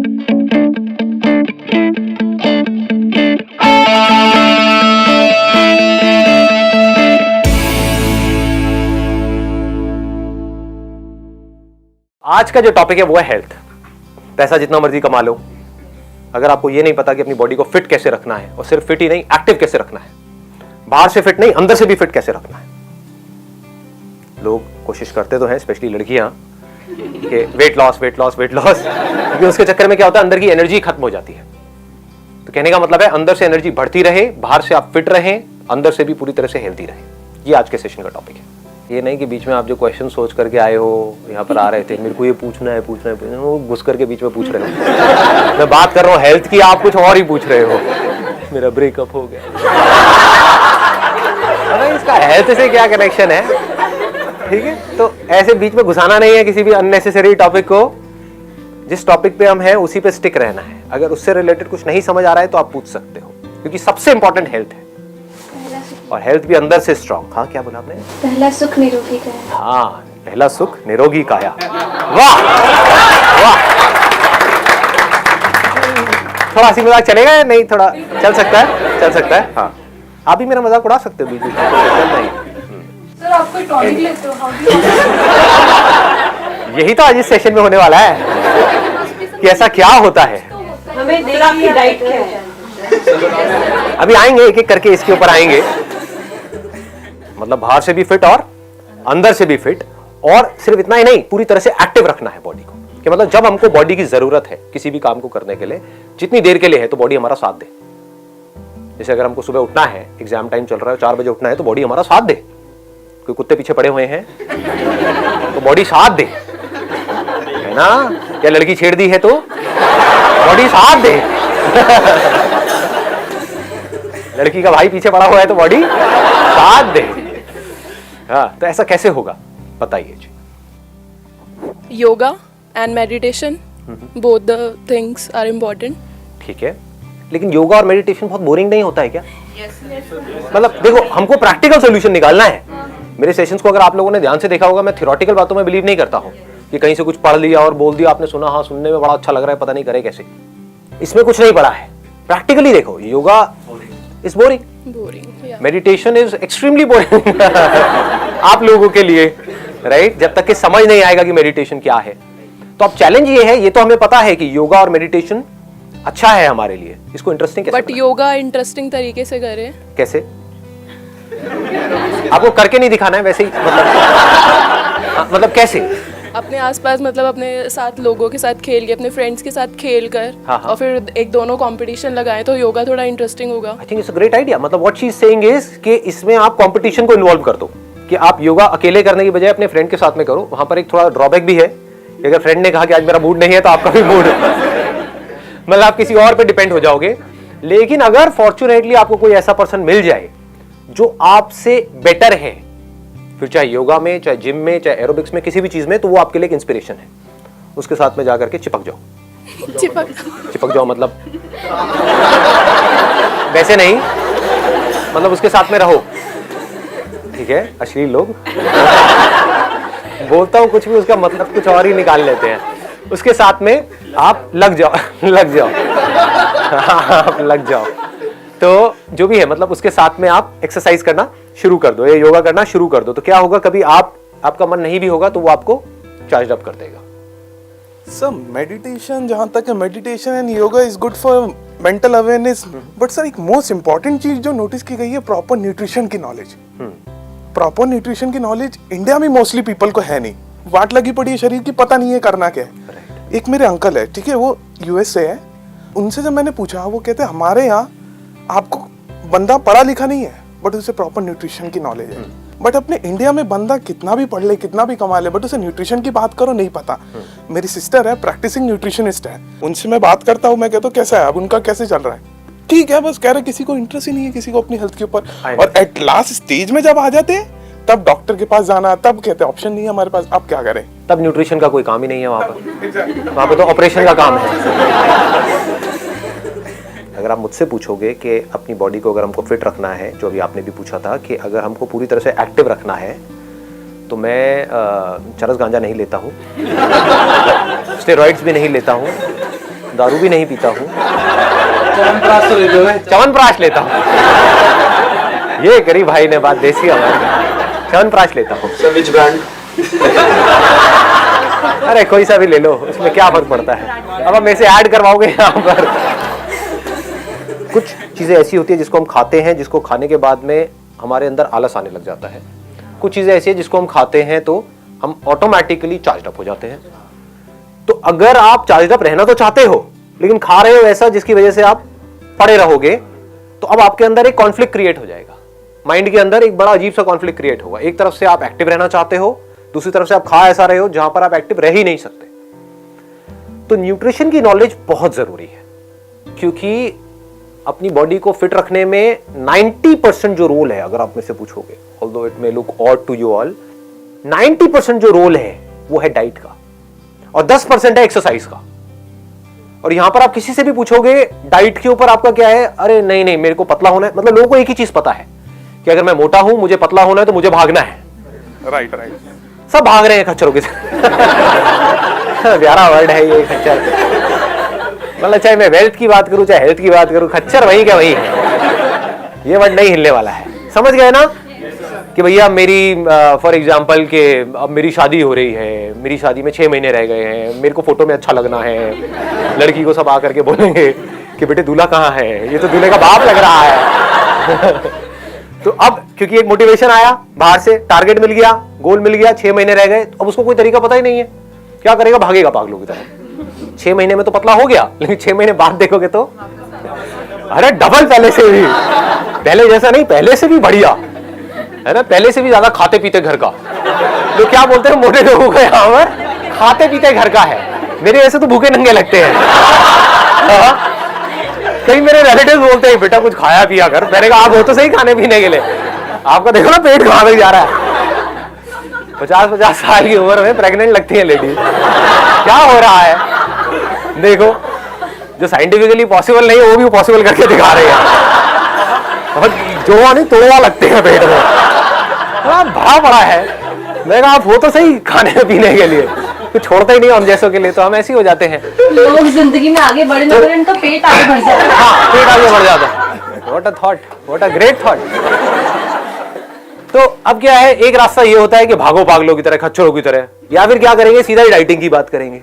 आज का जो टॉपिक है वो है हेल्थ। पैसा जितना मर्जी कमा लो, अगर आपको ये नहीं पता कि अपनी बॉडी को फिट कैसे रखना है, और सिर्फ फिट ही नहीं एक्टिव कैसे रखना है, बाहर से फिट नहीं अंदर से भी फिट कैसे रखना है। लोग कोशिश करते तो हैं, स्पेशली लड़कियां, कि weight loss weight loss weight loss, क्योंकि उसके चक्कर में क्या होता है, अंदर की एनर्जी खत्म हो जाती है। तो कहने का मतलब है अंदर से एनर्जी बढ़ती रहे, बाहर से आप फिट रहें, अंदर से भी पूरी तरह से हेल्थी रहें। ये आज के सेशन का टॉपिक है। ये नहीं कि बीच में आप जो क्वेश्चन सोच करके आए हो, यहाँ पर आ रहे थे मेरे को ये पूछना है वो घुस करके बीच में पूछ रहे हो। मैं बात कर रहा हूँ हेल्थ की, आप कुछ और ही पूछ रहे हो। मेरा ब्रेकअप हो गया, अरे इसका हेल्थ से क्या कनेक्शन है? ठीक है, तो ऐसे बीच में घुसाना नहीं है किसी भी अननेसेसरी टॉपिक को। जिस टॉपिक पे हम हैं उसी पे स्टिक रहना है। अगर उससे रिलेटेड कुछ नहीं समझ आ रहा है तो आप पूछ सकते हो, क्योंकि सबसे इंपॉर्टेंट हेल्थ है, और हेल्थ भी अंदर से स्ट्रांग। हाँ, क्या बोला आपने? पहला सुख निरोगी काया। हाँ, पहला सुख निरोगी काया। वाह वाह, थोड़ा हंसी मजाक चलेगा या नहीं? थोड़ा चल सकता है, चल सकता है। हाँ, आप भी मेरा मजाक उड़ा सकते हो बीच बीच में। सर आप कोई टॉनिक लेते हो? यही तो आज इस सेशन में होने वाला है कि ऐसा क्या होता है। हमें देखिए आपकी डाइट क्या है। अभी आएंगे, एक एक करके इसके ऊपर आएंगे। मतलब बाहर से भी फिट और अंदर से भी फिट, और सिर्फ इतना ही नहीं, पूरी तरह से एक्टिव रखना है बॉडी को। कि मतलब जब हमको बॉडी की जरूरत है किसी भी काम को करने के लिए, जितनी देर के लिए है, तो बॉडी हमारा साथ दे। जैसे अगर हमको सुबह उठना है, एग्जाम टाइम चल रहा है, 4 बजे उठना है, तो बॉडी हमारा साथ दे। कोई कुत्ते पीछे पड़े हुए हैं तो बॉडी साथ दे, है ना? क्या लड़की छेड़ दी है तो बॉडी साथ दे। लड़की का भाई पीछे पड़ा हुआ है तो बॉडी साथ दे। हाँ, तो ऐसा कैसे होगा बताइए जी। Yoga and meditation, both the things are important. ठीक है, लेकिन योगा और मेडिटेशन बहुत बोरिंग नहीं होता है क्या? मतलब देखो, हमको प्रैक्टिकल सोल्यूशन निकालना है। मेरे सेशंस को अगर आप लोगों ने ध्यान से देखा होगा, मैं थ्योरेटिकल बातों में बिलीव नहीं करता हूँ कि कहीं से कुछ पढ़ लिया और बोल दिया, आपने सुना, हाँ सुनने में बड़ा अच्छा लग रहा है, पता नहीं करे कैसे। इसमें कुछ नहीं पड़ा है। प्रैक्टिकली देखो, yoga is boring, meditation is extremely boring आप लोगों के लिए, राइट? जब तक कि समझ नहीं आएगा कि मेडिटेशन क्या है। तो अब चैलेंज ये है, ये तो हमें पता है कि योगा और मेडिटेशन अच्छा है हमारे लिए, इसको इंटरेस्टिंग कैसे? बट योगा इंटरेस्टिंग तरीके से करें। कैसे? आपको करके नहीं दिखाना है वैसे ही, मतलब कैसे? अपने आसपास, मतलब अपने साथ लोगों के साथ खेल के, अपने फ्रेंड्स के साथ खेल कर, हाँ। और फिर एक दोनों कंपटीशन लगाएं तो योगा थोड़ा इंटरेस्टिंग होगा। I think it's a great idea. मतलब what she is saying is कि इसमें आप कंपटीशन को इन्वॉल्व कर दो, कि आप योगा अकेले करने की बजाय अपने फ्रेंड के साथ में करो। वहां पर एक थोड़ा ड्रॉबैक भी है, अगर फ्रेंड ने कहा कि आज मेरा मूड नहीं है, तो आपका भी मूड मतलब आप किसी और पे डिपेंड हो जाओगे। लेकिन अगर फॉर्चुनेटली आपको कोई ऐसा पर्सन मिल जाए जो आपसे बेटर है, फिर चाहे योगा में, चाहे जिम में, चाहे एरोबिक्स में, किसी भी चीज में, तो वो आपके लिए एक इंस्पिरेशन है। उसके साथ में जाकर के चिपक जाओ। चिपक जाओ मतलब वैसे नहीं, मतलब उसके साथ में रहो। ठीक है, अश्लील लोग बोलता हूं कुछ भी, उसका मतलब कुछ और ही निकाल लेते हैं। उसके साथ में आप लग जाओ लग जाओ आप लग जाओ। तो जो भी है, मतलब उसके साथ में आप एक्सरसाइज करना शुरू कर दो, या योगा करना शुरू कर दो। तो क्या होगा, कभी आपका मन नहीं भी होगा तो वो आपको चार्ज अप कर देगा। सर मेडिटेशन, जहाँ तक है, meditation and yoga is good for mental awareness, but sir एक मोस्ट इंपॉर्टेंट चीज जो नोटिस की गई है, प्रॉपर न्यूट्रिशन की नॉलेज। प्रॉपर न्यूट्रिशन की नॉलेज इंडिया में मोस्टली पीपल को है नहीं। वाट लगी पड़ी है शरीर की, पता नहीं है करना क्या है। एक मेरे अंकल है, ठीक है, वो यूएस से है। उनसे जब मैंने पूछा, वो कहते हैं हमारे यहाँ आपको बंदा पढ़ा लिखा नहीं है, बट उसे प्रॉपर न्यूट्रिशन की नॉलेज है। बट अपने इंडिया में बंदा कितना भी पढ़ ले, कितना भी कमा ले, बट उसे न्यूट्रिशन की बात करो नहीं पता। मेरी सिस्टर है, प्रैक्टिसिंग न्यूट्रिशनिस्ट है, उनसे मैं बात करता हूँ, मैं कहता हूँ कैसा है अब उनका, कैसे चल रहा है? ठीक है, बस कह रहे किसी को इंटरेस्ट ही नहीं है, किसी को अपनी हेल्थ के ऊपर। और एट लास्ट स्टेज में जब आ जाते हैं, तब डॉक्टर के पास जाना, तब कहते हैं ऑप्शन नहीं है हमारे पास, अब क्या करें? तब न्यूट्रिशन का कोई काम ही नहीं है वहां पर। वहां पर तो ऑपरेशन का काम है। अगर आप मुझसे पूछोगे कि अपनी बॉडी को अगर हमको फिट रखना है, जो अभी आपने भी पूछा था कि अगर हमको पूरी तरह से एक्टिव रखना है, तो मैं चरस गांजा नहीं लेता हूँ, स्टेरॉइड्स भी नहीं लेता हूँ, दारू भी नहीं पीता हूँ, च्यवनप्राश तो लेते हो? च्यवनप्राश लेता हूँ। ये करी भाई ने बात देसी हमारी, च्यवनप्राश लेता हूँ। Which brand? अरे कोई सा भी ले लो, उसमें क्या फर्क पड़ता है। अब हम ऐसे ऐड करवाओगे यहाँ पर। कुछ चीजें ऐसी होती है जिसको हम खाते हैं, जिसको खाने के बाद में हमारे अंदर आलस आने लग जाता है। कुछ चीजें ऐसी है जिसको हम खाते हैं तो हम ऑटोमेटिकली चार्ज अप हो जाते हैं। तो अगर आप चार्ज अप रहना तो चाहते हो, लेकिन खा रहे हो ऐसा जिसकी वजह से आप पड़े रहोगे, तो अब आपके अंदर एक कॉन्फ्लिक्ट क्रिएट हो जाएगा। माइंड के अंदर एक बड़ा अजीब सा कॉन्फ्लिक्ट क्रिएट होगा। एक तरफ से आप एक्टिव रहना चाहते हो, दूसरी तरफ से आप खा ऐसा रहे हो जहां पर आप एक्टिव रह ही नहीं सकते। तो न्यूट्रिशन की नॉलेज बहुत जरूरी है, क्योंकि अपनी बॉडी को फिट रखने में 90% जो रोल है, अगर आप में से पूछोगे, although it may look odd to you all, 90% जो रोल है वो है डाइट का और 10% है एक्सरसाइज का। और यहां पर आप किसी से भी पूछोगे डाइट के ऊपर आपका क्या है, अरे नहीं नहीं मेरे को पतला होना है। मतलब लोगों को एक ही चीज पता है कि अगर मैं मोटा हूं, मुझे पतला होना है, तो मुझे भागना है। Right right. सब भाग रहे हैं खच्चरों के साथ। प्यारा वर्ड है ये खच्चर। मतलब चाहे मैं वेल्थ की बात करूं, चाहे हेल्थ की बात करूं, खच्चर वही क्या वही है। ये वर्ड नहीं हिलने वाला है। समझ गए ना कि भैया मेरी फॉर एग्जाम्पल के अब मेरी शादी हो रही है, मेरी शादी में 6 महीने रह गए हैं, मेरे को फोटो में अच्छा लगना है। लड़की को सब आकर के बोलेंगे कि बेटे दूल्हा कहाँ है, ये तो दूल्हे का बाप लग रहा है। तो अब क्योंकि एक मोटिवेशन आया बाहर से, टारगेट मिल गया, गोल मिल गया, 6 महीने रह गए, अब उसको कोई तरीका पता ही नहीं है, क्या करेगा, भागेगा पागलों की तरह। 6 महीने में तो पतला हो गया, लेकिन 6 महीने बाद देखोगे तो अरे डबल पहले से भी, पहले जैसा नहीं, पहले से भी बढ़िया है ना, पहले से भी ज्यादा खाते पीते घर का। तो क्या बोलते हैं मोटे लोगों को यहाँ पर, खाते पीते घर का है। मेरे ऐसे तो भूखे नंगे लगते हैं। कई मेरे रिलेटिव बोलते हैं बेटा कुछ खाया पिया कर। मैंने कहा आप हो तो सही खाने पीने के लिए, आपका देखो ना पेट कहां तक जा रहा है। 50-50 साल की उम्र में प्रेग्नेंट लगती है लेडीज, क्या हो रहा है। देखो जो साइंटिफिकली पॉसिबल नहीं है वो भी पॉसिबल करके दिखा रहे हैं। और जोड़ा नहीं तोड़वा लगते हैं पेट में, भरा पड़ा है। मैंने कहा आप हो तो सही खाने पीने के लिए, तो छोड़ते ही नहीं हम जैसों के लिए, तो हम ऐसे ही हो जाते हैं। लोग जिंदगी में आगे बढ़े ना बढ़े, उनका पेट आगे बढ़ जाता है। हाँ, पेट आगे बढ़ जाता है। What a thought, what a great thought. तो अब क्या है, एक रास्ता ये होता है कि भागो पागलों की तरह, खच्चरों की तरह, या फिर क्या करेंगे, सीधा ही डाइटिंग की बात करेंगे।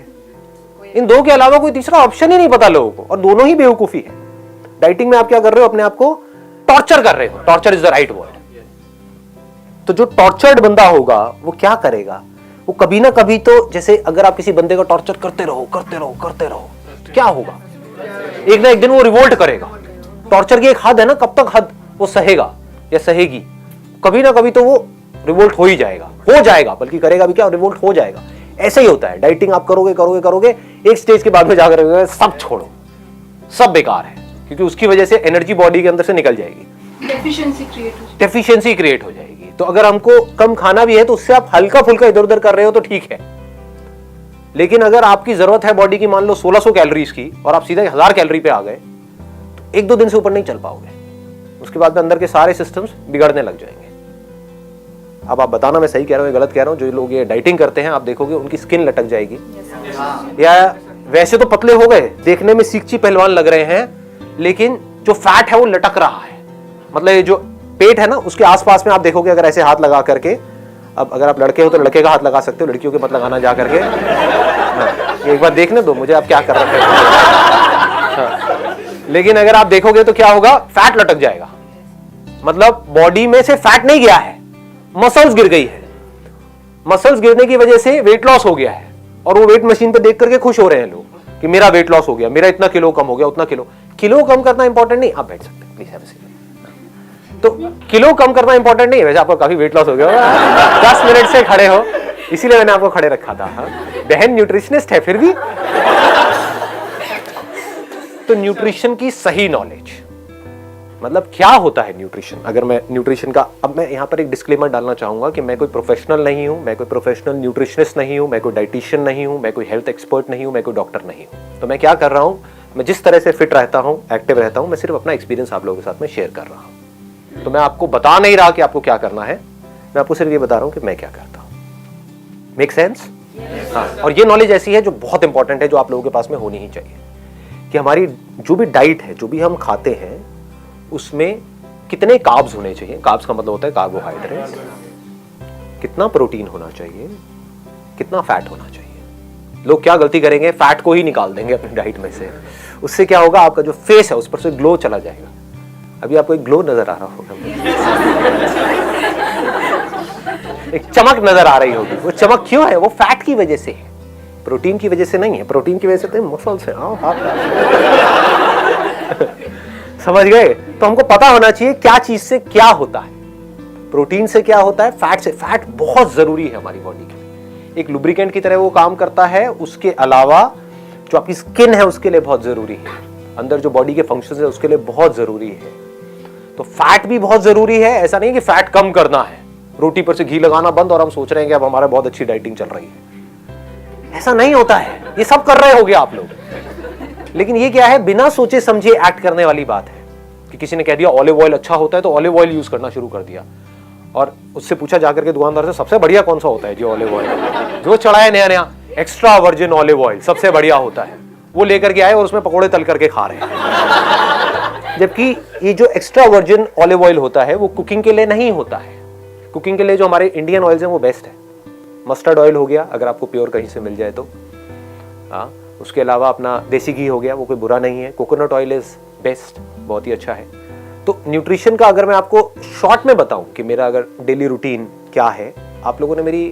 इन दो के अलावा कोई तीसरा ऑप्शन ही नहीं पता लोगों को, और दोनों ही बेवकूफी है। डाइटिंग में आप क्या कर रहे हो, अपने आप को टॉर्चर कर रहे हो। Torture is the right word. तो जो टॉर्चर्ड बंदा होगा वो क्या करेगा, वो कभी ना कभी तो, जैसे अगर आप किसी बंदे का टॉर्चर करते रहो करते रहो करते रहो, तो क्या होगा, एक ना एक दिन वो रिवोल्ट करेगा। टॉर्चर की एक हद है ना, कब तक हद वो सहेगा या सहेगी, कभी ना कभी तो वो रिवोल्ट हो ही जाएगा, हो जाएगा, बल्कि करेगा भी क्या, रिवोल्ट हो जाएगा। ऐसे ही होता है, डाइटिंग आप करोगे करोगे करोगे, एक स्टेज के बाद में जाकर सब छोड़ो, सब बेकार है, क्योंकि उसकी वजह से एनर्जी बॉडी के अंदर से निकल जाएगी, डेफिशिएंसी क्रिएट हो जाएगी। तो अगर हमको कम खाना भी है तो उससे आप हल्का फुल्का इधर उधर कर रहे हो तो ठीक है, लेकिन अगर आपकी जरूरत है बॉडी की मान लो 1600 कैलोरीज की, और आप सीधे 1000 कैलोरी पे आ गए, तो 1-2 दिन से ऊपर नहीं चल पाओगे। उसके बाद में अंदर के सारे सिस्टम्स बिगड़ने लग जाएंगे। अब आप बताना मैं सही कह रहा हूँ गलत कह रहा हूँ, जो लोग ये डाइटिंग करते हैं आप देखोगे उनकी स्किन लटक जाएगी, या वैसे तो पतले हो गए, देखने में सीखची पहलवान लग रहे हैं, लेकिन जो फैट है वो लटक रहा है। मतलब ये जो पेट है ना, उसके आसपास में आप देखोगे, अगर ऐसे हाथ लगा करके, अब अगर आप लड़के हो तो लड़के का हाथ लगा सकते हो, लड़कियों के मत लगाना जा करके। हाँ, एक बार देखने दो मुझे आप क्या कर रहे हैं। हाँ, लेकिन अगर आप देखोगे तो क्या होगा, फैट लटक जाएगा। मतलब बॉडी में से फैट नहीं गया है, मसल्स गिर गई है। मसल्स गिरने की वजह से वेट लॉस हो गया है, और वो वेट मशीन पे देख करके खुश हो रहे हैं लोग कि मेरा वेट लॉस हो गया, मेरा इतना किलो कम हो गया, उतना किलो। किलो कम करना इंपॉर्टेंट नहीं, आप बैठ सकते हैं प्लीज, ऐसे। तो किलो कम करना इंपॉर्टेंट नहीं है, वैसे आपको काफी वेट लॉस हो गया, 10 मिनट से खड़े हो, इसीलिए मैंने आपको खड़े रखा था। हाँ? बहन न्यूट्रिशनिस्ट है फिर भी। तो न्यूट्रिशन की सही नॉलेज, मतलब क्या होता है न्यूट्रिशन। अगर मैं न्यूट्रिशन का, अब मैं यहाँ पर एक डिस्क्लेमर डालना चाहूंगा कि मैं कोई प्रोफेशनल नहीं हूं, मैं कोई प्रोफेशनल न्यूट्रिशनिस्ट नहीं हूं, मैं कोई डाइटिशियन नहीं हूं, मैं कोई हेल्थ एक्सपर्ट नहीं हूं, मैं कोई डॉक्टर नहीं हूं। तो मैं क्या कर रहा हूं, मैं जिस तरह से फिट रहता हूं, एक्टिव रहता हूं, मैं सिर्फ अपना एक्सपीरियंस आप लोगों के साथ में शेयर कर रहा हूं। तो मैं आपको बता नहीं रहा कि आपको क्या करना है, मैं आपको सिर्फ ये बता रहा हूं कि मैं क्या करता हूं। Make sense? हाँ, और ये नॉलेज ऐसी है जो बहुत इंपॉर्टेंट है, जो आप लोगों के पास में होनी ही चाहिए। कि हमारी जो भी डाइट है, जो भी हम खाते हैं, उसमें कितने कार्ब्स होने चाहिए। कार्ब्स का मतलब होता है कार्बोहाइड्रेट, कितना प्रोटीन होना चाहिए, कितना फैट होना चाहिए। लोग क्या गलती करेंगे, फैट को ही निकाल देंगे अपनी डाइट में से। उससे क्या होगा, आपका जो फेस है उस पर से ग्लो चला जाएगा। अभी आपको एक ग्लो नजर आ रहा होगा, एक चमक नजर आ रही होगी। वो चमक क्यों है? वो फैट की वजह से है, प्रोटीन की वजह से नहीं है। प्रोटीन की वजह से तो मसल्स है। समझ गए? तो हमको पता होना चाहिए क्या चीज से क्या होता है, प्रोटीन से क्या होता है, फैट से। फैट बहुत जरूरी है हमारी बॉडी के लिए, एक लुब्रिकेंट की तरह वो काम करता है। उसके अलावा जो आपकी स्किन है उसके लिए बहुत जरूरी है, अंदर जो बॉडी के फंक्शंस है उसके लिए बहुत जरूरी है। तो फैट भी बहुत जरूरी है। ऐसा नहीं कि फैट कम करना है, रोटी पर से घी लगाना बंद और हम सोच रहे हैं कि अब हमारा बहुत अच्छी डाइटिंग चल रही है। ऐसा नहीं होता है। ये सब कर रहे होगे आप लोग, लेकिन ये क्या है, बिना सोचे समझे एक्ट करने वाली बात है। कि किसी ने कह दिया ऑलिव ऑयल अच्छा होता है तो ऑलिव ऑयल यूज करना शुरू कर दिया, और उससे पूछा जाकर के दुकानदार से सबसे बढ़िया कौन सा होता है जी ऑलिव ऑयल, जो चढ़ा है नया नया एक्स्ट्रा वर्जिन ऑलिव ऑयल सबसे बढ़िया होता है, वो लेकर के आए और उसमें पकोड़े तल करके खा रहे हैं। जबकि ये जो एक्स्ट्रा वर्जिन ऑलिव ऑयल होता है वो कुकिंग के लिए नहीं होता है। कुकिंग के लिए जो हमारे इंडियन ऑयल्स हैं वो बेस्ट है। मस्टर्ड ऑयल हो गया, अगर आपको प्योर कहीं से मिल जाए तो। उसके अलावा अपना देसी घी हो गया, वो कोई बुरा नहीं है। कोकोनट ऑयल इज बेस्ट, बहुत ही अच्छा है। तो न्यूट्रिशन का अगर मैं आपको शॉर्ट में बताऊं कि मेरा अगर डेली रूटीन क्या है, आप लोगों ने मेरी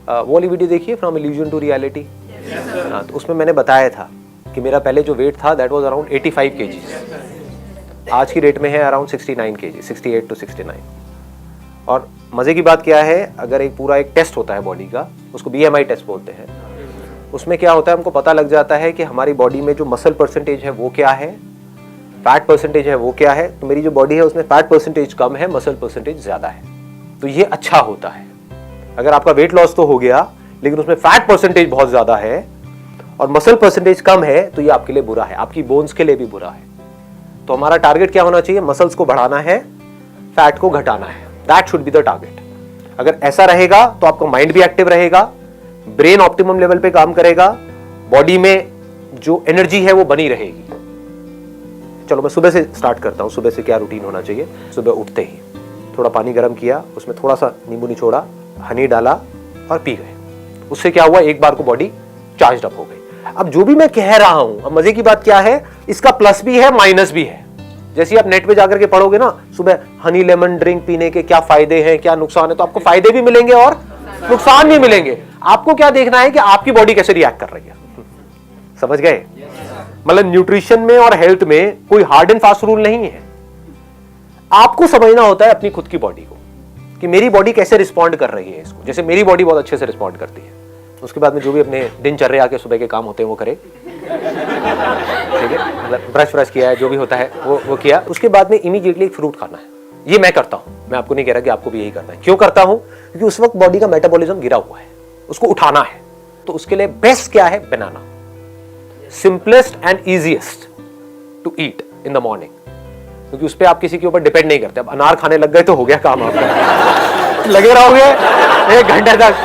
वो वाली वीडियो देखी है, फ्रॉम इल्यूजन टू रियलिटी। तो उसमें मैंने बताया था कि मेरा पहले जो वेट था दैट वाज अराउंड 85 kg, आज की डेट में है अराउंड 69 kg, 68 to 69। और मजे की बात क्या है, अगर एक पूरा एक टेस्ट होता है बॉडी का, उसको BMI टेस्ट बोलते हैं, उसमें क्या होता है, हमको पता लग जाता है कि हमारी बॉडी में जो मसल परसेंटेज है वो क्या है, फैट परसेंटेज है वो क्या है। तो मेरी जो बॉडी है उसमें फैट परसेंटेज कम है, मसल परसेंटेज ज्यादा है, तो ये अच्छा होता है। अगर आपका वेट लॉस तो हो गया लेकिन उसमें फैट परसेंटेज बहुत ज्यादा है और मसल परसेंटेज कम है, तो ये आपके लिए बुरा है, आपकी बोन्स के लिए भी बुरा है। तो हमारा टारगेट क्या होना चाहिए, मसल्स को बढ़ाना है, फैट को घटाना है। That should be the target. अगर ऐसा रहेगा तो आपका माइंड भी एक्टिव रहेगा, ब्रेन ऑप्टिमम लेवल पे काम करेगा, बॉडी में जो एनर्जी है वो बनी रहेगी। चलो मैं सुबह से स्टार्ट करता हूं, सुबह से क्या रूटीन होना चाहिए। सुबह उठते ही थोड़ा पानी गर्म किया, उसमें थोड़ा सा नींबू निचोड़ा, हनी डाला और पी गए। उससे क्या हुआ, एक बार को बॉडी चार्ज अप हो गई। अब जो भी मैं कह रहा हूं, अब मजे की बात क्या है, इसका प्लस भी है माइनस भी है। जैसे आप नेट पे जाकर के पढ़ोगे ना, सुबह हनी लेमन ड्रिंक पीने के क्या फायदे हैं, क्या नुकसान है, तो आपको फायदे भी मिलेंगे और नुकसान भी मिलेंगे। आपको क्या देखना है कि आपकी बॉडी कैसे रिएक्ट कर रही है। समझ गए? मतलब न्यूट्रिशन में और हेल्थ में कोई हार्ड एंड फास्ट रूल नहीं है। आपको समझना होता है अपनी खुद की बॉडी को कि मेरी बॉडी कैसे रिस्पॉन्ड कर रही है इसको। जैसे मेरी बॉडी बहुत अच्छे से रिस्पॉन्ड करती है, उसके बाद में जो भी अपने दिनचर्या के सुबह के काम होते हैं वो करे, ठीक है, मतलब ब्रश किया है, जो भी होता है वो किया। उसके बाद में इमीडिएटली एक फ्रूट खाना है। ये मैं करता हूं, मैं आपको नहीं कह रहा कि आपको भी यही करना है। क्यों करता हूं? क्योंकि उस वक्त बॉडी का मेटाबॉलिज्म गिरा हुआ है, उसको उठाना है। तो उसके लिए बेस्ट क्या है, बनाना। Simplest and easiest to eat in the morning, क्योंकि उस पर आप किसी के ऊपर डिपेंड नहीं करते। अब अनार खाने लग गए तो हो गया काम आपका। लगे रहोगे 1 घंटे तक,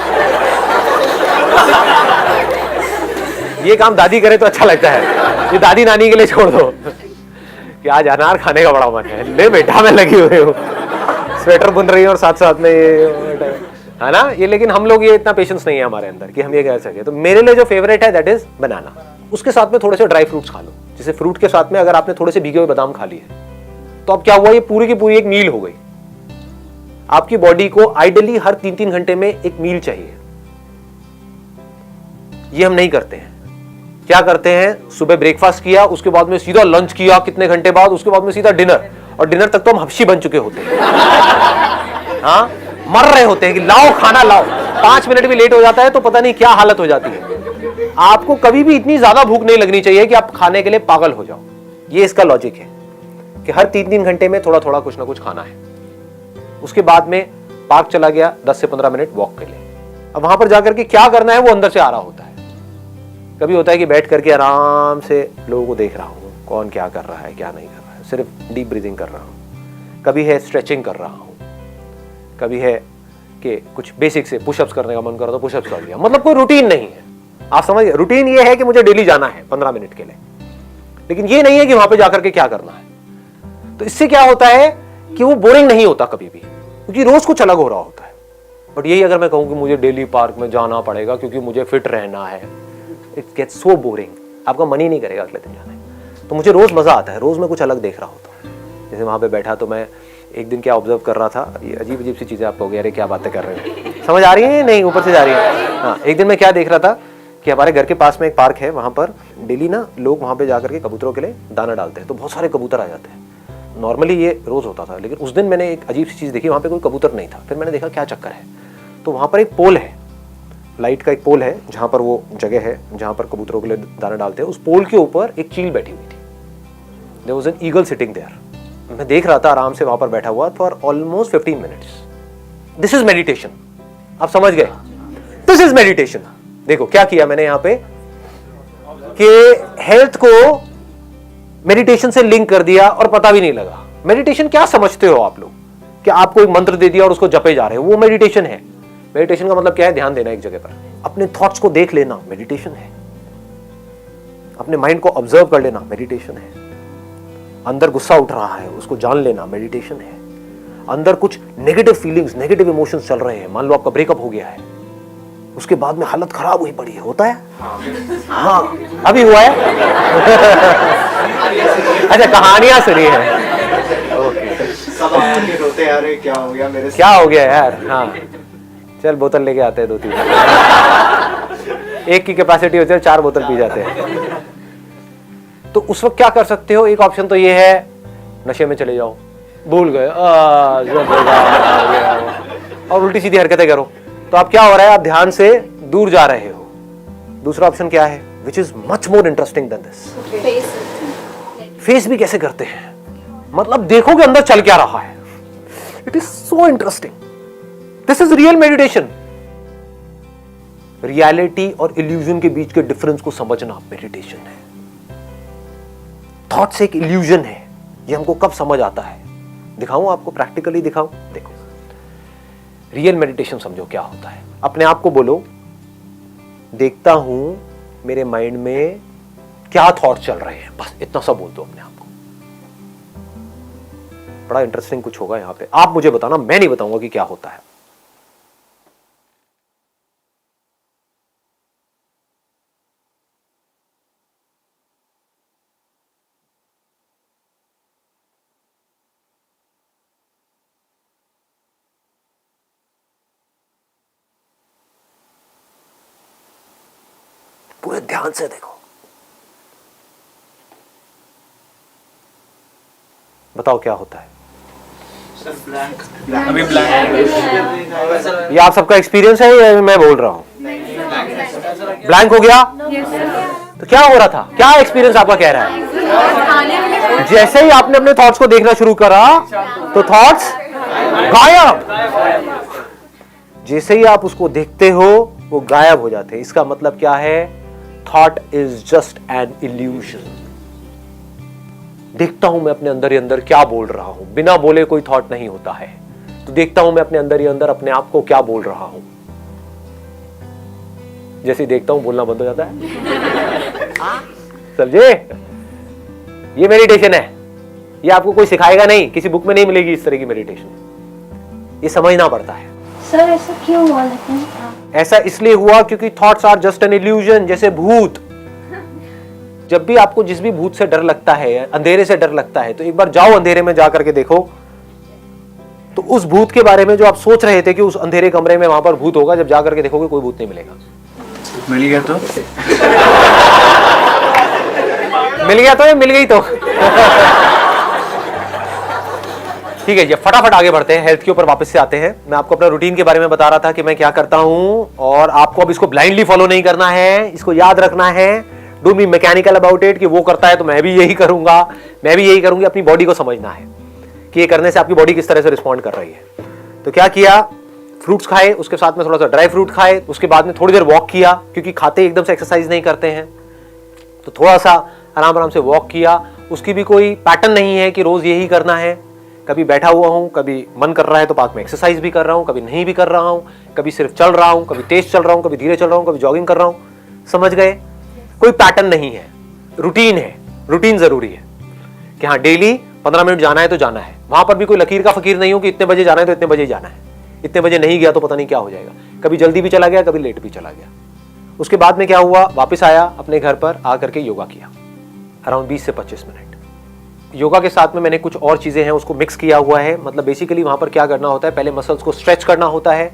ये काम दादी करे तो अच्छा लगता है, ये दादी नानी के लिए छोड़ दो कि आज अनार खाने का बड़ा मन है, ले बेटा मैं लगी हुई हूँ, स्वेटर बुन रही हूँ और साथ साथ में ये है ना ये। लेकिन हम लोग ये इतना पेशेंस नहीं है हमारे अंदर कि हम ये कह सके। तो मेरे लिए जो फेवरेट है दैट इज बनाना। उसके साथ में थोड़े से ड्राई फ्रूट्स खा लो। जैसे फ्रूट के साथ में अगर आपने थोड़े से भीगे हुए बादाम खा लिए तो अब क्या हुआ, ये पूरी की पूरी एक मील हो गई। आपकी बॉडी को आइडियली हर 3-3 घंटे में एक मील चाहिए। ये हम नहीं करते हैं। क्या करते हैं, सुबह ब्रेकफास्ट किया, उसके बाद में सीधा लंच किया, कितने घंटे बाद, उसके बाद में सीधा डिनर, और डिनर तक तो हम हफ्शी बन चुके होते हैं। हाँ, मर रहे होते हैं कि लाओ खाना लाओ। 5 मिनट भी लेट हो जाता है तो पता नहीं क्या हालत हो जाती है। आपको कभी भी इतनी ज्यादा भूख नहीं लगनी चाहिए कि आप खाने के लिए पागल हो जाओ। ये इसका लॉजिक है कि हर 3-3 घंटे में थोड़ा थोड़ा कुछ ना कुछ खाना है। उसके बाद में पार्क चला गया, 10 से 15 मिनट वॉक के लिए। अब वहां पर जाकर के क्या करना है वो अंदर से आ रहा होता है। कभी होता है कि बैठ करके आराम से लोगों को देख रहा हूं, कौन क्या कर रहा है क्या नहीं कर रहा है, सिर्फ डीप ब्रीदिंग कर रहा हूं। कभी है स्ट्रेचिंग कर रहा हूं, कभी है कि कुछ बेसिक से पुशअप्स करने का मन कर रहा तो पुशअप्स कर लिया। मतलब कोई रूटीन नहीं है। आप समझ गए? रूटीन ये है कि मुझे डेली जाना है 15 मिनट के लिए। लेकिन ये नहीं है कि वहां पे जाकर के क्या करना है। तो इससे क्या होता है कि वो बोरिंग नहीं होता कभी भी, क्योंकि रोज कुछ अलग हो रहा होता है। बट यही अगर मैं कहूं कि मुझे डेली पार्क में जाना पड़ेगा क्योंकि मुझे फिट रहना है, इट गेट्स सो बोरिंग, आपका मन ही नहीं करेगा अगले दिन जाने। तो मुझे रोज मजा आता है, रोज मैं कुछ अलग देख रहा होता हूँ। जैसे वहां पे बैठा तो मैं एक दिन क्या ऑब्जर्व कर रहा था, ये अजीब अजीब सी चीजें आपको हो गया, अरे क्या बातें कर रहे हो, समझ आ रही है नहीं, ऊपर से जा रही है। हाँ, एक दिन मैं क्या देख रहा था कि हमारे घर के पास में एक पार्क है, वहां पर डेली ना लोग वहां पे जाकर के कबूतरों के लिए दाना डालते हैं, तो बहुत सारे कबूतर आ जाते हैं। नॉर्मली ये रोज होता था, लेकिन उस दिन मैंने एक अजीब सी चीज देखी, वहां पे कोई कबूतर नहीं था। फिर मैंने देखा क्या चक्कर है, तो वहां पर एक पोल है, लाइट का एक पोल है, जहां पर वो जगह है जहां पर कबूतरों के लिए दाना डालते हैं। उस पोल के ऊपर एक चील बैठी हुई थी, there was an eagle sitting there. मैं देख रहा था आराम से वहां पर बैठा हुआ for almost 15 minutes. This is meditation, आप समझ गए, दिस इज मेडिटेशन। देखो क्या किया मैंने यहां पे कि हेल्थ को मेडिटेशन से लिंक कर दिया और पता भी नहीं लगा। मेडिटेशन क्या समझते हो आप लोग, कि आपको एक मंत्र दे दिया और उसको जपे जा रहे हो, वो मेडिटेशन है। मेडिटेशन का मतलब क्या है, ध्यान देना एक जगह पर, अपने थॉट्स को देख लेना मेडिटेशन है, अपने माइंड को ऑब्जर्व कर लेना मेडिटेशन है, अंदर गुस्सा उठ रहा है उसको जान लेना मेडिटेशन है, अंदर कुछ नेगेटिव फीलिंग्स नेगेटिव इमोशंस चल रहे हैं, मान लो आपका ब्रेकअप हो गया है, उसके बाद में हालत खराब हुई पड़ी है, होता है, हाँ अभी हुआ है। अच्छा कहानियां सुनी है, सब आके रोते यार, ये क्या हो गया मेरे साथ? क्या हो गया यार, हाँ चल बोतल लेके आते हैं 2-3, एक की कैपेसिटी होती है 4 बोतल पी जाते हैं। तो उस वक्त क्या कर सकते हो, एक ऑप्शन तो ये है नशे में चले जाओ, भूल गए और उल्टी सीधी हरकतें करो, तो आप क्या हो रहा है, आप ध्यान से दूर जा रहे हो। दूसरा ऑप्शन क्या है, which is much more interesting than this, face भी कैसे करते हैं, मतलब देखो कि अंदर चल क्या रहा है, it is so interesting. This is real meditation. Reality और इल्यूजन के बीच के डिफरेंस को समझना मेडिटेशन है। थॉट्स एक इल्यूजन है, ये हमको कब समझ आता है, दिखाऊं आपको, प्रैक्टिकली दिखाऊं। देखो रियल मेडिटेशन समझो क्या होता है। अपने आप को बोलो, देखता हूं मेरे माइंड में क्या थॉट चल रहे हैं, बस इतना सा बोल दो अपने आप को। बड़ा इंटरेस्टिंग कुछ होगा यहां पे, आप मुझे बताना, मैं नहीं बताऊंगा कि क्या होता है। पूरे ध्यान से देखो, बताओ क्या होता है। अभी ब्लैंक, ये आप सबका एक्सपीरियंस है या मैं बोल रहा हूं? ब्लैंक हो गया, तो क्या हो रहा था, क्या एक्सपीरियंस आपका कह रहा है? जैसे ही आपने अपने थॉट्स को देखना शुरू करा तो थॉट्स गायब, जैसे ही आप उसको देखते हो वो गायब हो जाते हैं। इसका मतलब क्या है, thought is just an illusion. देखता हूं मैं अपने अंदर ही अंदर क्या बोल रहा हूं, बिना बोले कोई थॉट नहीं होता है, तो देखता हूं मैं अपने अंदर ही अंदर अपने आप को क्या बोल रहा हूं। जैसे देखता हूं बोलना बंद हो जाता है। समझे, ये मेडिटेशन है, ये आपको कोई सिखाएगा नहीं, किसी बुक में नहीं मिलेगी इस तरह की मेडिटेशन, ये समझना पड़ता है। सर ऐसा क्यों हुआ लेकिन? ऐसा इसलिए हुआ क्योंकि thoughts are just an illusion. जैसे भूत, जब भी आपको जिस भी भूत से डर लगता है, अंधेरे से डर लगता है, तो एक बार जाओ अंधेरे में जा करके देखो, तो उस भूत के बारे में जो आप सोच रहे थे कि उस अंधेरे कमरे में वहां पर भूत होगा, जब जा करके देखोगे कोई भूत नहीं मिलेगा। मिल गया तो मिल गया तो, मिल गई तो। ठीक है, ये फटाफट आगे बढ़ते हैं, हेल्थ के ऊपर वापस से आते हैं। मैं आपको अपना रूटीन के बारे में बता रहा था कि मैं क्या करता हूं, और आपको अब इसको ब्लाइंडली फॉलो नहीं करना है, इसको याद रखना है। Don't be mechanical about it कि वो करता है तो मैं भी यही करूंगा, मैं भी यही करूंगी। अपनी बॉडी को समझना है कि ये करने से आपकी बॉडी किस तरह से रिस्पॉन्ड कर रही है। तो क्या किया, फ्रूट्स खाए, उसके साथ में थोड़ा सा ड्राई फ्रूट खाए, उसके बाद में थोड़ी देर वॉक किया, क्योंकि खाते एकदम से एक्सरसाइज नहीं करते हैं, तो थोड़ा सा आराम आराम से वॉक किया। उसकी भी कोई पैटर्न नहीं है कि रोज यही करना है, कभी बैठा हुआ हूं, कभी मन कर रहा है तो पार्क में एक्सरसाइज भी कर रहा हूं, कभी नहीं भी कर रहा हूं, कभी सिर्फ चल रहा हूं, कभी तेज चल रहा हूं, कभी धीरे चल रहा हूं, कभी जॉगिंग कर रहा हूं। समझ गए, कोई पैटर्न नहीं है, रूटीन है। रूटीन जरूरी है कि हाँ डेली 15 मिनट जाना है तो जाना है। वहां पर भी कोई लकीर का फकीर नहीं हो कि इतने बजे जाना है तो इतने बजे जाना है, इतने बजे नहीं गया तो पता नहीं क्या हो जाएगा। कभी जल्दी भी चला गया, कभी लेट भी चला गया। उसके बाद में क्या हुआ, वापस आया अपने घर पर आकर के योगा किया अराउंड 20 से 25 मिनट। योगा के साथ में मैंने कुछ और चीजें हैं उसको मिक्स किया हुआ है। मतलब बेसिकली वहां पर क्या करना होता है, पहले मसल्स को स्ट्रेच करना होता है,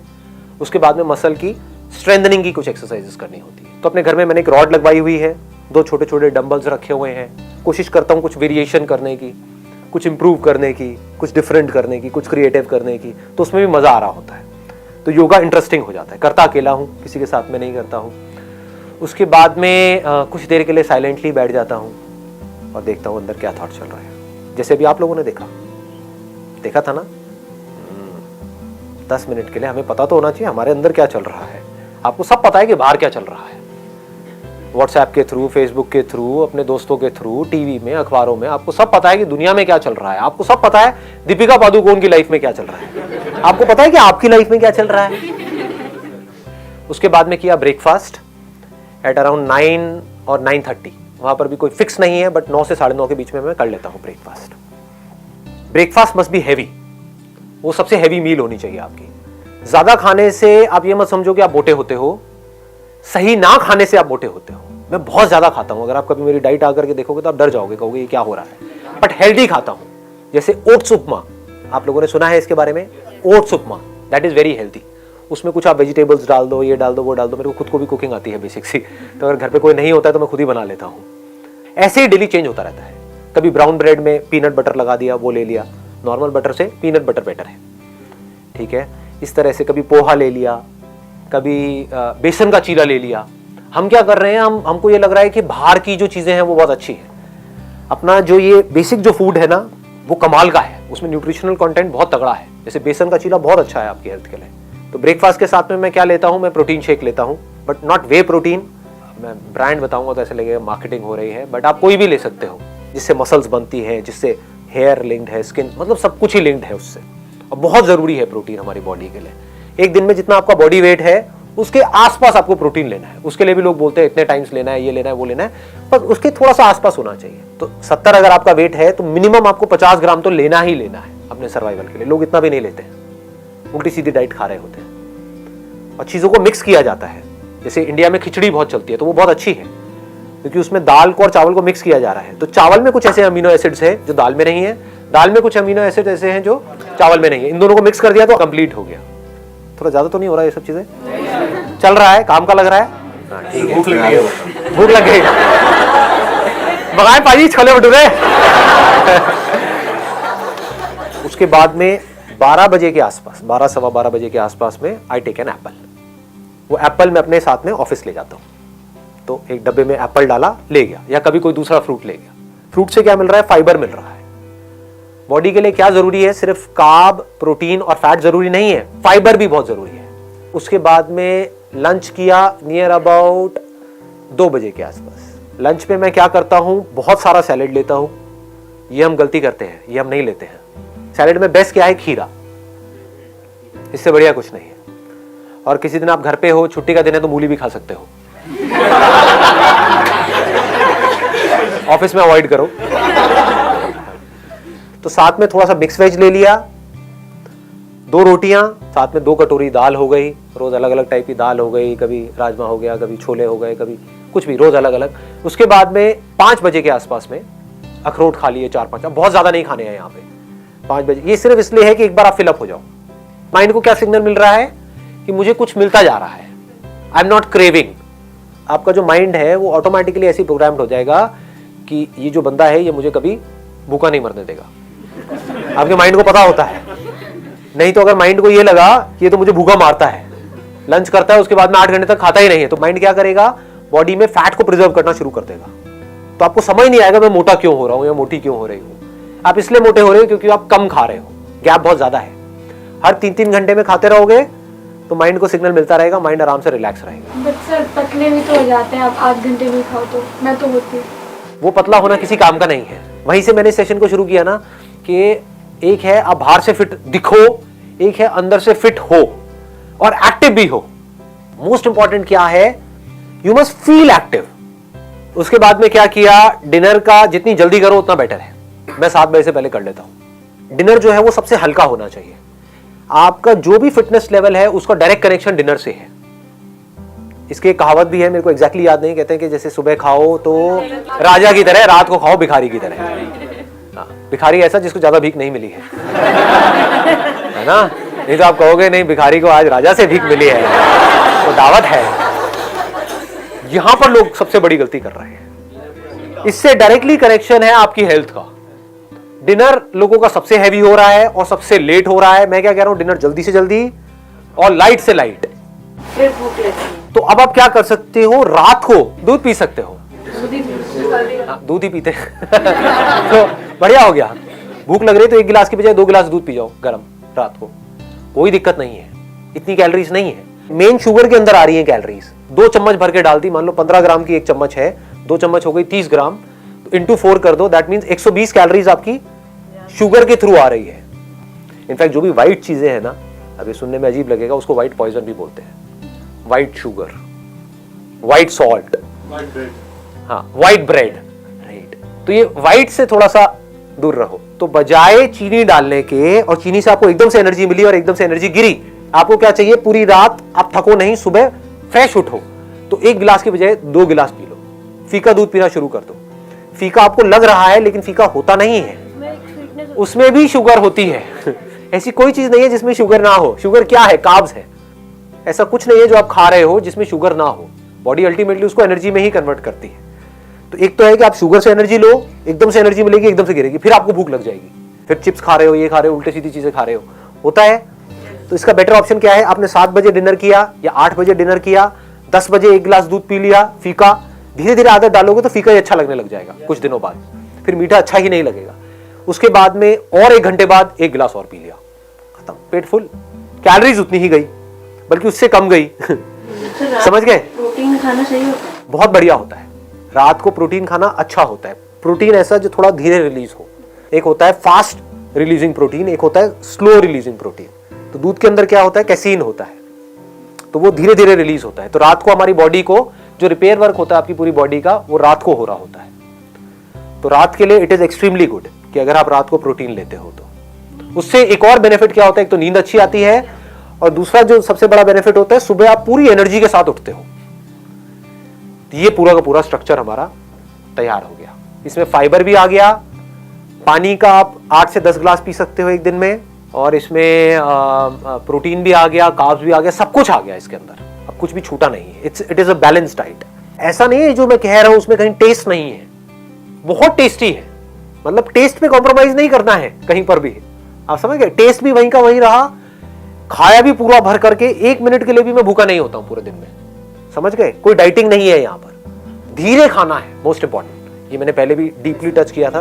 उसके बाद में मसल की स्ट्रेंथनिंग की कुछ एक्सरसाइजेस करनी होती है। तो अपने घर में मैंने एक रॉड लगवाई हुई है, 2 छोटे छोटे डंबल्स रखे हुए हैं। कोशिश करता हूँ कुछ वेरिएशन करने की, कुछ इंप्रूव करने की, कुछ डिफरेंट करने की, कुछ क्रिएटिव करने की, तो उसमें भी मजा आ रहा होता है। तो योगा इंटरेस्टिंग हो जाता है। करता अकेला हूँ, किसी के साथ में नहीं करता हूँ। उसके बाद में कुछ देर के लिए साइलेंटली बैठ जाता हूँ और देखता हूँ अंदर क्या थॉट चल रहा है। जैसे अभी आप लोगों ने देखा था ना, 10 मिनट के लिए हमें पता तो होना चाहिए हमारे अंदर क्या चल रहा है। आपको सब पता है कि बाहर क्या चल रहा है, व्हाट्सएप के थ्रू, फेसबुक के थ्रू, अपने दोस्तों के थ्रू, टीवी में, अखबारों में, आपको सब पता है कि दुनिया में क्या चल रहा है। आपको सब पता है दीपिका पादुकोण की लाइफ में क्या चल रहा है, आपको पता है कि आपकी लाइफ में क्या चल रहा है। उसके बाद में किया ब्रेकफास्ट एट अराउंड 9 और 9:30। वहां पर भी कोई फिक्स नहीं है, बट 9 से 9:30 के बीच में मैं कर लेता हूं breakfast. Breakfast must be heavy, वो सबसे हैवी मील होनी चाहिए आपकी। ज्यादा खाने से आप ये मत समझो कि आप मोटे होते हो, सही ना खाने से आप मोटे होते हो। मैं बहुत ज्यादा खाता हूं, अगर आप कभी मेरी डाइट आकर के देखोगे तो आप डर जाओगे, कहोगे ये क्या हो रहा है। बट हेल्दी खाता हूं, जैसे ओट्स उपमा, आप लोगों ने सुना है इसके बारे में, oats upma, that is very healthy. उसमें कुछ आप वेजिटेबल्स डाल दो, ये डाल दो, वो डाल दो। मेरे को खुद को भी कुकिंग आती है बेसिक सी, तो अगर घर पे कोई नहीं होता है तो मैं खुद ही बना लेता हूँ। ऐसे ही डेली चेंज होता रहता है। कभी ब्राउन ब्रेड में पीनट बटर लगा दिया, वो ले लिया, नॉर्मल बटर से पीनट बटर बेटर है, ठीक है। इस तरह से कभी पोहा ले लिया, कभी बेसन का चीला ले लिया। हम क्या कर रहे हैं, हमको ये लग रहा है कि बाहर की जो चीजें हैं वो बहुत अच्छी है। अपना जो ये बेसिक जो फूड है ना, वो कमाल का है, उसमें न्यूट्रिशनल कंटेंट बहुत तगड़ा है। जैसे बेसन का चीला बहुत अच्छा है आपकी हेल्थ के लिए। तो ब्रेकफास्ट के साथ में मैं क्या लेता हूँ, मैं प्रोटीन शेक लेता हूँ, बट नॉट वे प्रोटीन। मैं ब्रांड बताऊंगा तो ऐसे लगेगा मार्केटिंग हो रही है, बट आप कोई भी ले सकते हो, जिससे मसल्स बनती है, जिससे हेयर लिंक्ड है, स्किन, मतलब सब कुछ ही लिंक्ड है उससे। और बहुत जरूरी है प्रोटीन हमारी बॉडी के लिए। एक दिन में जितना आपका बॉडी वेट है उसके आसपास आपको प्रोटीन लेना है। उसके लिए भी लोग बोलते हैं इतने टाइम्स लेना है, ये लेना है, वो लेना है, पर उसके थोड़ा सा आसपास होना चाहिए। तो 70 अगर आपका वेट है तो मिनिमम आपको 50 ग्राम तो लेना ही लेना है अपने सर्वाइवल के लिए। लोग इतना भी नहीं लेते हैं, उल्टी सीधी डाइट खा रहे होते हैं। और चीजों को मिक्स किया जाता है। जैसे इंडिया में खिचड़ी बहुत चलती है, तो वो बहुत अच्छी है क्योंकि उसमें दाल को और चावल को मिक्स किया जा रहा है। तो चावल में कुछ ऐसे अमीनो एसिड्स है जो दाल में नहीं है, दाल में कुछ अमीनो एसिड ऐसे हैं जो चावल में नहीं है। इन दोनों को मिक्स कर दिया तो कंप्लीट हो गया। थोड़ा ज्यादा तो नहीं हो रहा है ये सब चीजें, चल रहा है, काम का लग रहा है। ठीक है, भूख लग गई, भूख लग गई, मंगाए पाजी छोले भटूरे। उसके बाद में 12 बजे के आसपास, 12 सवा 12 बजे के आसपास में आई टेक एन एप्पल। वो एप्पल मैं अपने साथ में ऑफिस ले जाता हूँ, तो एक डब्बे में एप्पल डाला, ले गया, या कभी कोई दूसरा फ्रूट ले गया। फ्रूट से क्या मिल रहा है, फाइबर मिल रहा है। बॉडी के लिए क्या जरूरी है, सिर्फ कार्ब, प्रोटीन और फैट जरूरी नहीं है, फाइबर भी बहुत जरूरी है। उसके बाद में लंच किया नियर अबाउट 2 बजे के आसपास। लंच में मैं क्या करता हूं, बहुत सारा सैलेड लेता हूं। ये हम गलती करते हैं, ये हम नहीं लेते हैं। सैलेड में बेस्ट क्या है, खीरा, इससे बढ़िया कुछ नहीं है। और किसी दिन आप घर पे हो, छुट्टी का दिन है, तो मूली भी खा सकते हो। ऑफिस में अवॉइड करो। तो साथ में थोड़ा सा मिक्स वेज ले लिया, 2 रोटियां, साथ में 2 कटोरी दाल हो गई। रोज अलग अलग टाइप की दाल हो गई, कभी राजमा हो गया, कभी छोले हो गए, कभी कुछ भी, रोज अलग अलग। उसके बाद में 5 बजे के आसपास में अखरोट खा लिए 4-5। बहुत ज्यादा नहीं खाने हैं यहाँ पे 5 बजे। ये सिर्फ इसलिए है कि एक बार आप फिलअप हो जाओ। माइंड को क्या सिग्नल मिल रहा है कि मुझे कुछ मिलता जा रहा है, आई एम नॉट क्रेविंग। आपका जो माइंड है वो ऑटोमेटिकली ऐसे प्रोग्राम्ड हो जाएगा कि ये जो बंदा है ये मुझे कभी भूखा नहीं मरने देगा। आपके माइंड को पता होता है। नहीं तो अगर माइंड को ये लगा कि ये तो मुझे भूखा मारता है, लंच करता है, उसके बाद में 8 घंटे तक खाता ही नहीं है, तो माइंड क्या करेगा, बॉडी में फैट को प्रिजर्व करना शुरू कर देगा। तो आपको समझ नहीं आएगा मैं मोटा क्यों हो रहा हूं या मोटी क्यों हो रही हूं। आप इसलिए मोटे हो रहे हो क्योंकि आप कम खा रहे हो, गैप बहुत ज्यादा है। हर 3-3 घंटे में खाते रहोगे तो माइंड को सिग्नल मिलता रहेगा, माइंड आराम से रिलैक्स रहेगा। बट सर पतले भी तो हो जाते हैं, आप 8 घंटे भी खाओ तो। मैं तो होती, वो पतला होना किसी काम का नहीं है। वहीं से मैंने सेशन को शुरू किया ना कि एक है आप बाहर से फिट दिखो, एक है अंदर से फिट हो और एक्टिव भी हो। मोस्ट इंपॉर्टेंट क्या है, यू मस्ट फील एक्टिव। उसके बाद में क्या किया, डिनर का जितनी जल्दी करो उतना बेटर है। मैं 7 बजे से पहले कर लेता हूं। डिनर जो है वो सबसे हल्का होना चाहिए। आपका जो भी फिटनेस लेवल है उसका डायरेक्ट कनेक्शन डिनर से है। इसकी एक कहावत भी है, मेरे को एग्जैक्टली याद नहीं, कहते हैं कि जैसे सुबह खाओ तो राजा की तरह, रात को खाओ भिखारी की तरह। हाँ, भिखारी ऐसा जिसको ज्यादा भीख नहीं मिली है ना? नहीं तो आप कहोगे नहीं भिखारी को आज राजा से भीख मिली है, तो दावत है। यहां पर लोग सबसे बड़ी गलती कर रहे हैं। इससे डायरेक्टली कनेक्शन है आपकी हेल्थ का। डिनर लोगों का सबसे हैवी हो रहा है और सबसे लेट हो रहा है। मैं क्या कह रहा हूं, डिनर जल्दी से जल्दी और लाइट से लाइट। फिर भूख लगती है। तो अब आप क्या कर सकते हो, रात को दूध पी सकते हो। दूध ही पीते तो बढ़िया हो गया। भूख लग रही तो 1 गिलास की बजाय 2 गिलास दूध पी जाओ गरम रात को, कोई दिक्कत नहीं है। इतनी कैलोरीज नहीं है। मेन शुगर के अंदर आ रही है कैलोरीज। 2 चम्मच भर के डाल दी, मान लो 15 ग्राम की 1 चम्मच है, 2 चम्मच हो गई 30 ग्राम, तो इंटू 4 कर दो, दैट मीन्स 120 कैलोरीज आपकी शुगर के थ्रू आ रही है। इनफैक्ट जो भी व्हाइट चीजें हैं ना, अभी सुनने में अजीब लगेगा, उसको व्हाइट पॉइजन भी बोलते हैं। व्हाइट शुगर, व्हाइट सॉल्ट, हाँ व्हाइट ब्रेड, राइट। तो ये व्हाइट से थोड़ा सा दूर रहो। तो बजाय चीनी डालने के, और चीनी से आपको एकदम से एनर्जी मिली और एकदम से एनर्जी गिरी, आपको क्या चाहिए, पूरी रात आप थको नहीं, सुबह फ्रेश उठो। तो 1 गिलास की बजाय 2 गिलास पी लो। फीका दूध पीना शुरू कर दो। फीका आपको लग रहा है लेकिन फीका होता नहीं है, उसमें भी शुगर होती है। ऐसी कोई चीज नहीं है जिसमें शुगर ना हो। शुगर क्या है, कार्ब्स है। ऐसा कुछ नहीं है जो आप खा रहे हो जिसमें शुगर ना हो। बॉडी अल्टीमेटली उसको एनर्जी में ही कन्वर्ट करती है। तो एक तो है कि आप शुगर से एनर्जी लो, एकदम से एनर्जी मिलेगी, एकदम से गिरेगी, फिर आपको भूख लग जाएगी, फिर चिप्स खा रहे हो, ये खा रहे हो, उल्टी सीधी चीजें खा रहे हो, होता है। तो इसका बेटर ऑप्शन क्या है, आपने 7 बजे डिनर किया या 8 बजे डिनर किया, 10 बजे 1 गिलास दूध पी लिया, फीका। धीरे धीरे आदत डालोगे तो फीका ही अच्छा लगने लग जाएगा कुछ दिनों बाद, फिर मीठा अच्छा ही नहीं लगेगा। उसके बाद में और 1 घंटे बाद 1 गिलास और पी लिया, खत्म, पेट फुल। कैलोरीज उतनी ही गई, बल्कि उससे कम गई। समझ गए? प्रोटीन खाना सही होता है, बहुत बढ़िया होता है। रात को प्रोटीन खाना अच्छा होता है। प्रोटीन ऐसा जो थोड़ा धीरे रिलीज हो। एक होता है फास्ट रिलीजिंग प्रोटीन, एक होता है स्लो रिलीजिंग प्रोटीन। तो दूध के अंदर क्या होता है, कैसीन होता है, तो वो धीरे धीरे रिलीज होता है। तो रात को हमारी बॉडी को जो रिपेयर वर्क होता है आपकी पूरी बॉडी का, वो रात को हो रहा होता है। तो रात के लिए इट इज एक्सट्रीमली गुड कि अगर आप रात को प्रोटीन लेते हो तो उससे एक और बेनिफिट क्या होता है, एक तो नींद अच्छी आती है, और दूसरा जो सबसे बड़ा बेनिफिट होता है, सुबह आप पूरी एनर्जी के साथ उठते हो। ये पूरा का पूरा स्ट्रक्चर हमारा तैयार हो गया। इसमें फाइबर भी आ गया, पानी का आप 8 से 10 गिलास पी सकते हो एक दिन में, और इसमें प्रोटीन भी आ गया, कार्ब्स भी आ गया, सब कुछ आ गया इसके अंदर। अब कुछ भी छूटा नहीं है। It is a balance diet. ऐसा नहीं है जो मैं कह रहा हूं उसमें कहीं टेस्ट नहीं है, बहुत टेस्टी है। मतलब टेस्ट पे कॉम्प्रोमाइज नहीं करना है कहीं पर भी, आप समझ गए? टेस्ट भी वहीं का वहीं रहा, खाया भी पूरा भर करके, 1 मिनट के लिए भी मैं भूखा नहीं होता हूं पूरे दिन में। समझ गए? कोई डाइटिंग नहीं है यहां पर। धीरे खाना है मोस्ट इंपॉर्टेंट। ये मैंने पहले भी डीपली टच किया था।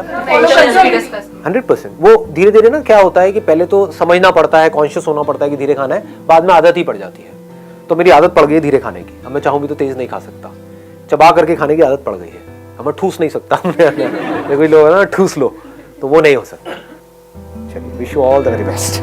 100%। वो धीरे धीरे ना क्या होता है कि पहले तो समझना पड़ता है, कॉन्शियस होना पड़ता है कि धीरे खाना है, बाद में आदत ही पड़ जाती है। तो मेरी आदत पड़ गई है धीरे खाने की। अब मैं चाहूं भी तो तेज नहीं खा सकता, चबा करके खाने की आदत पड़ गई है। अब मैं ठूस नहीं सकता। कोई लोग ना ठूस लो, तो वो नहीं हो सकता। चलिए, wish you all the very best.